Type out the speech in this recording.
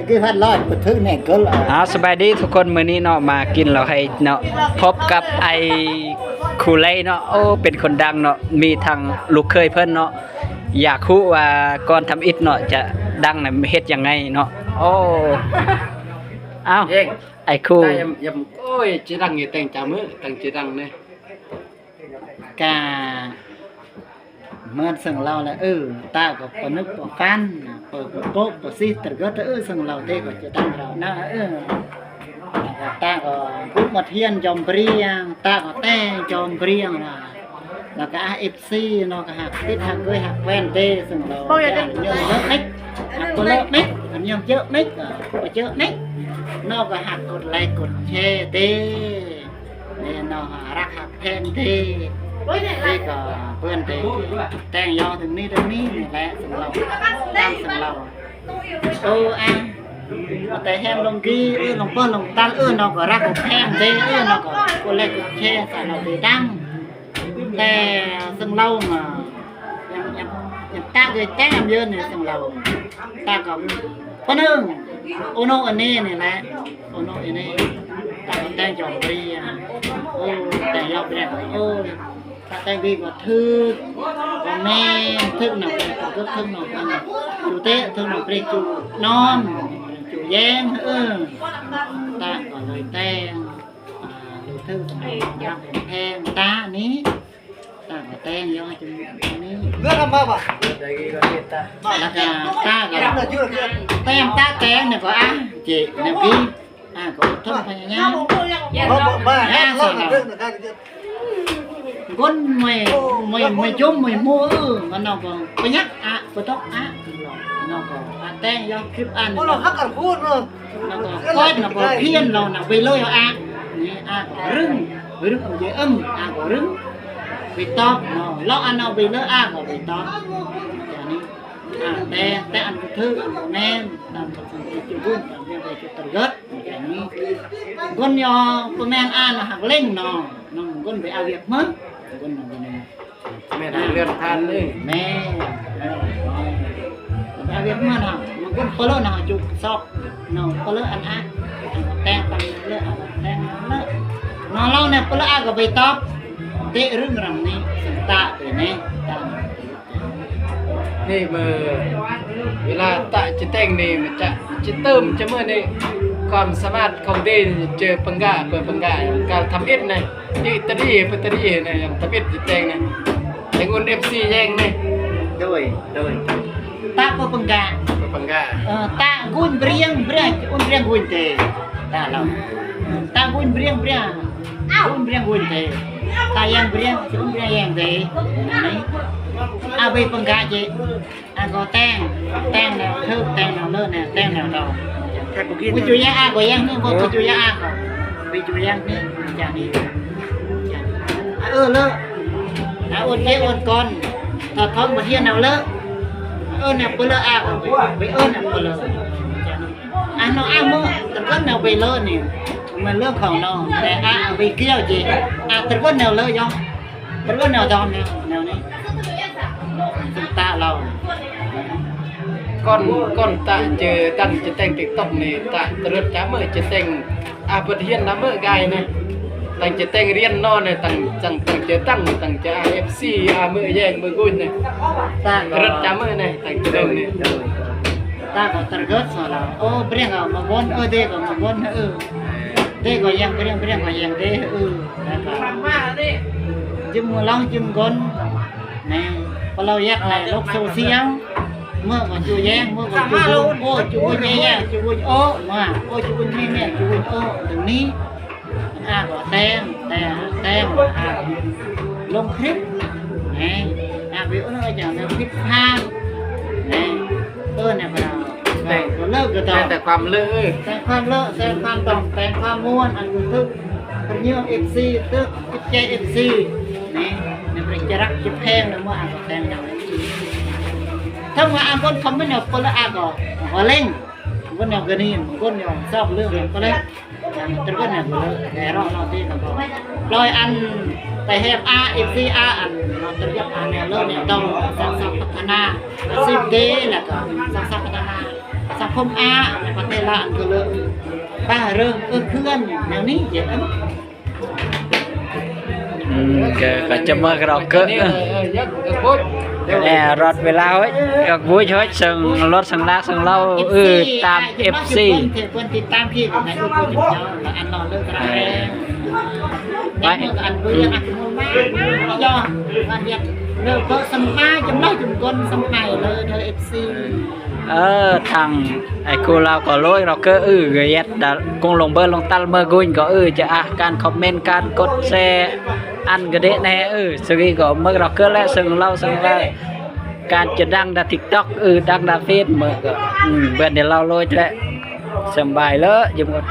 คือพันร้อยกดทึกเนี่ยก็สบายดีทุกคนมื้อนี้เนาะมากินเราให้เนาะพบกับไอคูไลเนาะโอ้เป็นคนดังเนาะมีทางลูกเคยเพิ่นเนาะอยากรู้ว่าก่อนทำอิฐเนาะจะดังน่ะเฮ็ดยังไงเนาะโอ้อ้าวไอคูโอ้ยจิดังอยู่แต่งจามือแต่งจิดังเนี่ยกาเมื่อสั่งเราแล้วตาก็ปนึกปฟันเปิดโป๊ะปซิแต่ก็สั่งเราเตก็จะตั้งเรานะตาก็พูดมาเทียนจอมเปรียงตาก็แต่จอมเปรียงนะแล้วก็AFCเนาะก็หักติดหักเคยหักแว่นเต้สั่งเราอย่างเยอะเล็กหักก็เล็กเล็กอันยังเยอะเล็กก็เยอะเล็กนอกก็หักกดไลค์กดแชร์เต้เนี่ยเนาะรักหักแทนเต้นี่ก็เพื่อนเต้แต่งยอถึงนี่แหละสั่งเราตั้งสั่งเราแต่แฮมลงกี้ลงเปิ้ลลงตั้งnóก็รักกับแฮมเต้nóก็กดไลค์กดแชร์สั่งเราไปดังแต่สั่งเราmàยังตาเลยแต้มเยอะเนี่ยสั่งเราตากับพนึงโอโนอันนี้นี่แหละโอโนอันนี้ตาแต่งจอมปรีแต่ยอดแรกตาแต่งดีกว่าทึกว่าแม่ทึกหนักก็ทึกหนักกันจูเตะทึกหนักปรีจูนอนจูแย้งตาก็เลยแต่งดูทึกยักแทงตานี้ตาก็แต่งยอดจนนี้เลือกทำบ้าป่ะแล้วก็ตาก็แต่งเนี่ยก็เจ๊เนี่ยกี้ก็ทำพยายามcon mày chôm mày mua mà nó còn cái nhắc có tóc nó còn tên do clip ăn nó hắc cả phút rồi nó còn coi nó còn khiên nó về lôi có rưng với rưng ở dưới âm có rưng bị to nó lo ăn nó về lôi có bị to té ăn cái thứ ăn nem làm một phần chịu buồn làm về chịu tận gớt con nhỏ con men ăn là hàng lên nó con phải ao việc mất conแม่เรือนทานเลยแม่เอาviệc mất nào mà con có lỡ nào chụp sọc nào có lỡ ăn ten tăng lỡ ten nó lâu này có lỡ ăn có bị to tệ rưng rằng này tạ để này tạ นี่มือเวลาตะจะแต่งนี่มันจะเติมจะเมื่อนี่ความสามารถของเดนเจอปังกาเปิดปังกาการทำเอ็ดนี่นี่ตะดีเป็นตะดีนี่ทำเอ็ดจะแต่งนี่แต่งุนFC แย่งนี่ด้วยตาก็ปังกาตากุนเบรียงกุนเตตาเราตากุนเบรียงกุนเตตายังเบรียงยังเตนี่ไปปังกาจีก็แต่งแล้วทึกแต่งแล้วเลิศเนี่ยแต่งแล้วเราวิจุยะก็ยังนี่ก็วิจุยะก็วิจุยะนี่อย่างนี้เลิศอุ่นแค่อุ่นก่อนถ้าท้องมาเที่ยนเอาเลิศเนี่ยเปลือกก็ไปเนี่ยเปลือกnó mua tất cả nào về lơ này mình lơ khẩu nó để về kia gì tất cả nào lơ do tất cả nào giòn nào này tạ lầu con tạ chờ đăngจะแต่ง TikTok นี่tạตรึดจ้ามื้อจะแต่งเปิดเรียนนะมื้อไกนี่ตั้งจะแต่งเรียนนอนนี่ตั้งจะตั้งจะAFCมื้อแย่งมื้อกุนนี่ตรึดจ้ามื้อนี่ตั้งจะเดินนี่ตาก็ตรึดซะแล้วเปรี้ยงมาบนเด้ก็มาบนเด้ก็ยังเปรี้ยงก็ยังเด้จิ้มลองจิ้มก้นนี่พอเราแยกในโลกโซเชียลเมื่อวันจูแย่เมื่อวันจูจูแย่จูมาจูนี่จูตรงนี้ก็แต่งลงคลิปนี่วิวnó chẳng làคลิปภาพนี่เนี่ยเราเลิกก็ต่อแต่ความเลิกแต่ความต้องแต่ความม้วนอันทึกเป็นเยอะFC ตึกใจ FC นี่เป็นจะรักจะแพงเลยเมื่อก็แต่งอย่างถ้าว่าคนคอมเมนต์คนละก็เล่นคนเนี่ยก็นี่คนเนี่ยชอบเรื่องก็เล่นแต่ก็เนี่ยก็เลยแต่รอบที่ก็ลอยอันแต่เฮฟFC อันเราจะเรียกเนี่ยเรื่องเนี่ยต้องสร้างพัฒนา10D แล้วก็สร้างพัฒนา สังคมอาประเทศละก็เลยป้าเริ่มเพื่อนแนวนี้เยอะ ก็จะมาเราเกิด ยักพุทธ รถเวลาเฮ้ยกับบุ้ยช่วยส่งรถส่งลาส่งเราตาม FC เพื่อนติดตามพี่กับนายอุ้ยจุ๊บเจ้าแล้วอันนอนเลิกกันแล้วอันเพื่อนอันมาย่ออันเดียเลิกก็สมัยจำได้จำก้นสมัยเลยเธอ FC ทางไอ้กูเราก็ลอยเราก็กยัดกงลงเบอร์ลงตัลเมื่อกุนก็จะการคอมเมนต์การกดแชร์อันก็ได้แน่ซึ่งก็เมื่อเราก็แล้วซึ่งเราซึ่งว่าการจะดังดา TikTok ดังดาเฟซเมื่อก็เบื่อเดี๋ยวเราลอยแล้วสบายแล้วยังหมด